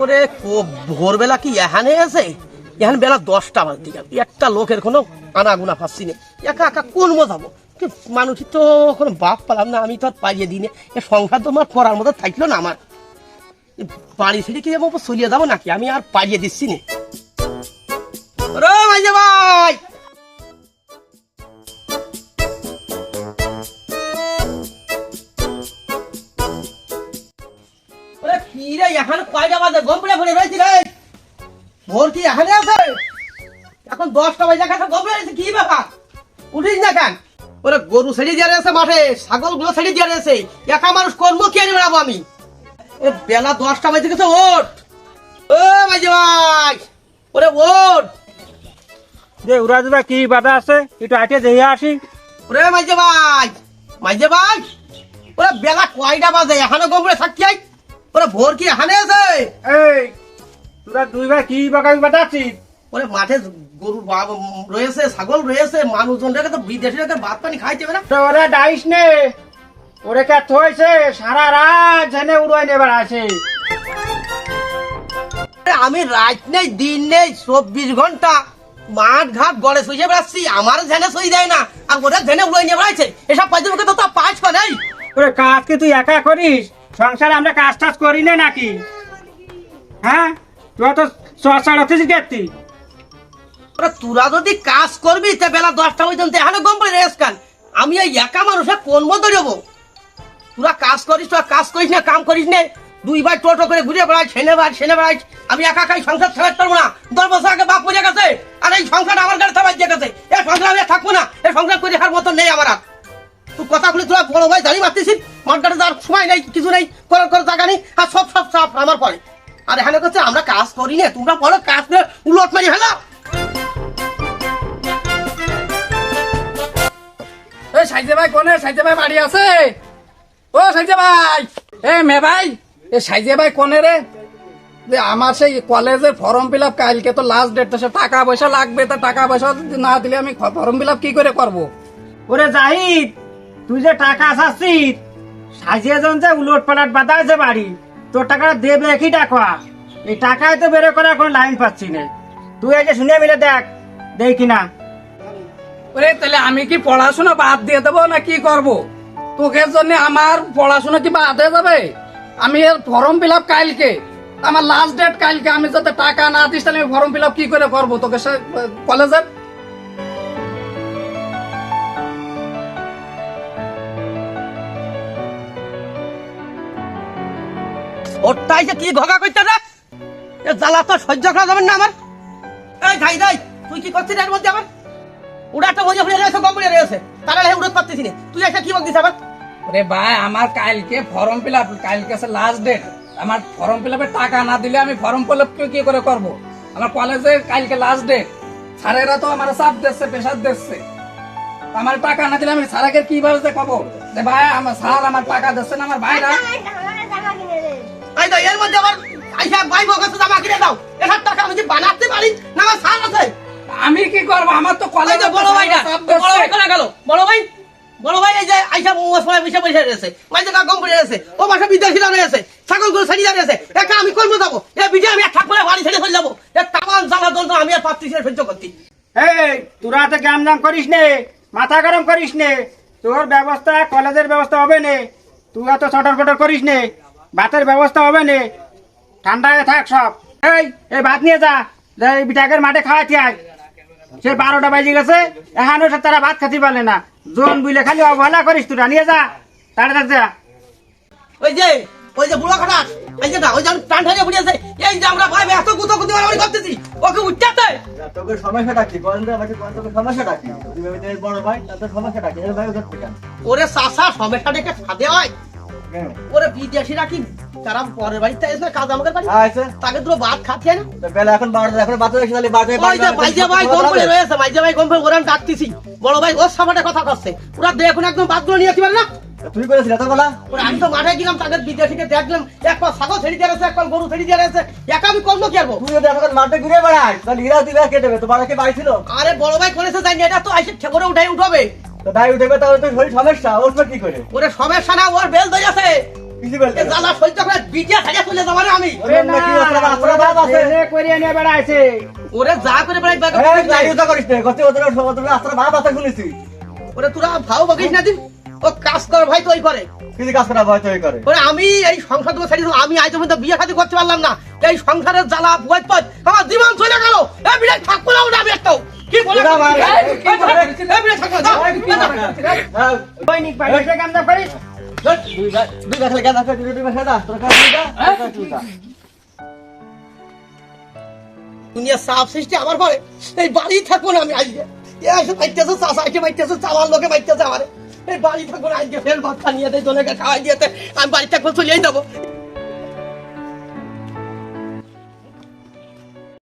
ওরে ভোরবেলা কি এখানে আছে? এখন বেলা 10টা বাজতে গেল, একটা লোকের কোনো আনাগুনা পাচ্ছি না। একা একা কোন মজাবো? মানুষের তো কোনো বাপ পালাম না, আমি তো আর পাইয়ে দিই না। এ সংসার তো আমার করার মতো থাকলো না। আমার বাড়ি ছেড়ে কি যাবো, চলিয়ে যাবো নাকি? আমি আর পাইয়ে দিচ্ছি না। ভাই ভাই, এখন কয়টা বাজে? গম্পড়ে ভরে রয়েছি রে। ভোর কি এখানে আছে? এখন 10টা বাজে, গম্পড়ে রয়েছে। কি ব্যাপার? উঠিস না কেন? ওরে গরু ছেড়ে দিয়ে রয়েছে মাঠে, ছাগল গুলো ছেড়ে দিয়ে রয়েছে। একা মানুষ কর্ম কি আনি বেড়াবো আমি? বেলা 10টা বাজে গেছে, ওঠ। ও মাঝে ভাই, ওরে ওঠ। যে উড়াজুড়া কি বাধা আছে, একটু আটে দেখে আসি। ওরে মাঝে ভাই, মাঝে ভাই, ওরে বেলা কয়টা বাজে? এখানে গম্পড়ে থাকছি। ওরে ভোর কি এখানে আছে? এই তোরা দুই ভাই কি বাগাবি বাঁধাচ্ছিস? ওরে মাঠে গরু রয়েছে, ছাগল রয়েছে, মানুষজন রেখে তো বিদেশি রেখে ভাত পানি খাইতে হবে না। ওরা ডাইস নে, ওরে কে থইছে সারা রাত জেনে উড়াই নেবার আছে। আমি রাত নেই দিন নেই 24 ঘন্টা মাঠ ঘাট গড়ে শুয়ে বেড়াচ্ছি, আমার ঝেনে সই দেয় না, আর ওরা ঝেনে উড়াই নিয়ে বেড়াচ্ছে। এসব পাঁচ মুখে তো তা পাঁচ নেই। ওরে কাজ কি তুই একা করিস? সংসারে আমরা কাজ টাজ করি না নাকি? হ্যাঁ, তুই তো চড় হচ্ছিস গেতি। তোরা যদি কাজ করবি তা বেলা 10টা পর্যন্ত এখানে গম পড়ে রেস কান। আমি এই একা মানুষের কোন মতো যাবো? তোরা কাজ করিস, তোরা কাজ করিস না, কাম করিস না, 2 ভাই টোটো করে ঘুরে বেড়াই, সেনে বেড়াই। আমি একা একাই সংসার ছাড়তে পারবো না। 10 বছর আগে বাপ মরে গেছে, আর এই সংসার আমার গাড়ি থামাই দিয়ে গেছে। এই সংসার আমি থাকবো না, এই সংসার করে দেখার মতো নেই আমার। আর তুই কথা বলে তোরা বড় ভাই জানি মারতেছিস, মাঠ ঘাটে যাওয়ার সময় নেই, কিছু নেই, করার জায়গা নেই, আর সব আমার পরে। আর এখানে করছে আমরা কাজ করি না, তোমরা বড় কাজ করে উলট মারি ফেলা। সাইজে ভাই কোনে? সাইজে ভাই বাড়ি আছে? ও সাইজে ভাই, মে ভাই, সাইজে ভাই কোনে রে? যে আমার সেই কলেজের ফর্ম ফিল আপ কালকে তো লাস্ট ডেট, তো সে টাকা পয়সা লাগবে, তা টাকা পয়সা না দিলে আমি ফর্ম ফিল আপ কি করে করবো? ওরে জাহিদ, তুই যে টাকা চাচ্ছিস, সাজিয়ে জন যে উলট পালাট বাধা আছে বাড়ি, তোর টাকা দেবে কি টাকা? এই টাকায় তো বেরো করার কোনো লাইন পাচ্ছি না। তুই এই যে শুনে মিলে দেখ কিনা। ওরে তাহলে আমি কি পড়াশোনা বাদ দিয়ে দেবো না কি করব? তোকে জন্য আমার পড়াশোনা কি বাদ হয়ে যাবে? আমি এর ফর্ম ফিল আপ কালকে, আমার লাস্ট ডেট কালকে, আমি যাতে টাকা না দিস তাহলে আমি ফর্ম ফিল আপ কি করে করবো তোকে কলেজের? ওটাই যে কি ভগা করতে রে? এ জ্বালা তো সহ্য করা যাবে না আমার। এই যাই তুই কি করছিস এর মধ্যে? আমার ওটা একটা মজা ফুলে রয়েছে, গম্বুড়ে রয়েছে, তারা উড়ত পারতেছি না। তুই একটা কি বলছিস আবার? ওরে ভাই, আমার কালকে ফর্ম ফিল আপ, কালকে আছে লাস্ট ডেট। আমার ফর্ম ফিল আপের টাকা না দিলে আমি ফর্ম ফিল আপ কি করে করবো? আমার কলেজে কালকে লাস্ট ডেট। স্যারেরা তো আমার চাপ দিচ্ছে, প্রেশার দিচ্ছে। আমার টাকা না দিলে আমি স্যারকে কিভাবে যে কব যে ভাই আমার স্যার আমার টাকা দিচ্ছে না? আমার ভাইরা এর মধ্যে আবার আইসা ভাই বকাছে জামা কিনে দাও। এসব টাকা আমি বানাতে পারি না, আমার সার আছে। আমি কি করবো? আমার তো কলেজে বড় ভাইটা, বড় ভাই কোথায় গেল? বড় ভাই এই যে আইসা মশলা বসে রয়েছে, মাঝে গম পড়ে রয়েছে, ও বাসা বিদেশিরা রয়েছে, ছাগল গরু ছেড়ে রয়েছে। একা আমি করবো যাবো, এ বিজে আমি থাকবো বাড়ি ছেড়ে চলে যাবো। তামান জ্বালা যন্ত্র আমি আর পাচ্ছি সহ্য করতে। এই তোরা তো গ্যাম জাম করিস নে, মাথা গরম করিস নে। তোর ব্যবস্থা কলেজের ব্যবস্থা হবে নে, তুই এত ছটর ফটর করিস নে, ভাতের ব্যবস্থা হবে নে, ঠান্ডায় থাক সব। এই ভাত নিয়ে যা, এই বিটাকের মাঠে খাওয়াতে আয়। সে 12টা বাজে গেছে, এখানে তারা ভাত খাতে পারলে না। জোন বুঝলে খালি অবহেলা করিস, তোরা নিয়ে যা তাড়াতাড়ি যা। ওই যে বুড়ো খাটাস, এই যে ওই যে টান ঠানে পড়িয়েছে, এই যে আমরা ভাই এত গুতো মারামারি করতেছি, ওকে উঠতে তোকে সমস্যাটা কি? সমস্যাটা কি? বড় ভাই তাদের সমস্যাটা কি? ভাই ওদের থেকে ওরে চাষা সমস্যা দেখে ছাদে হয়। ওরে বিদেশিরা কি তারা পরের বাড়িতে এসে কাজ আমাদের বাড়ি তাকে তো ভাত খাচ্ছে না। বেলা এখন 12টা, এখন বাচ্চা এসে তাহলে মাইজে ভাই গম পড়ে রয়েছে, মাইজে ভাই গম পড়ে ওরা ডাকতেছি। বড় ভাই ওর সামনে কথা করছে, ওরা দেখুন একদম বাদগুলো নিয়ে আসতে পারে না। তুই করেছিস এত বেলা? ওরা আমি তো মাঠে গেলাম, তাদের বিদেশিকে দেখলাম, এক পা ছাগল ছেড়ে দিয়ে রয়েছে, এক পা গরু ছেড়ে দিয়ে রয়েছে। একা আমি করবো কি করবো? তুই যদি এখন মাঠে ঘুরে বেড়াস তাহলে ইরা তুই কেটে দেবে। তোমার কি বাড়ি ছিল? আরে বড় ভাই করেছে জানি, এটা তো আইসে ঠেকরে উঠাবে। তো ভাই উঠবে, তাহলে তো শরীর সমস্যা, উঠবে কি করে? ওরে সমস্যা না, ওর বেল ধরে আছে। কিছু বলতে এ জ্বালা সহ্য করে বিটিয়া খাইয়া চলে যাবো না আমি। ওরে না, কি অবস্থা, রাস্তাটা বাদ আছে। ছেলে করিয়ে নিয়ে বেড়াইছে। ওরে যা করে বেড়াই বাগে এই গাড়িটা করিস না, কত ওদের রাস্তাটা বাদ আছে শুনেছি। ওরে তোরা ভাও বকিস না দিন, ও কাজ কর ভাই তো ওই করে। কি যে কাজ করা ভয় তৈরি করে। ওরে আমি এই সংসার থেকে ছেড়ে দিলাম, আমি আজ পর্যন্ত বিয়ে শাদী করতে পারলাম না, এই সংসারের জ্বালা ভয় পাই আমার জীবন চলে গেল। এ বিয়ে থাকবো না ওটা আমি একটাও। কি বলে ওরা ভাই, বিয়ে থাকবো না। হ্যাঁ, দৈনিক বাড়িতে কাম দাম করিস। দুই গাছ লাগা আছে, দুই গাছ লাগা, তোর কাজ দিদা, দুনিয়া সাফ সৃষ্টি আমার পরে এই বাড়ি থাকবো না আমি আজকে। এ এসে মাইতেছে, চাষাইকে মাইতেছে, চাওয়ার লোকে মাইতেছে আমার। এই বাড়ি থাকবো না আজকে, ফের ভাত নিয়ে দেয়, জলেকে খাওয়াই দিয়েছে, আমি বাড়ি থাকবো চলেই যাবো।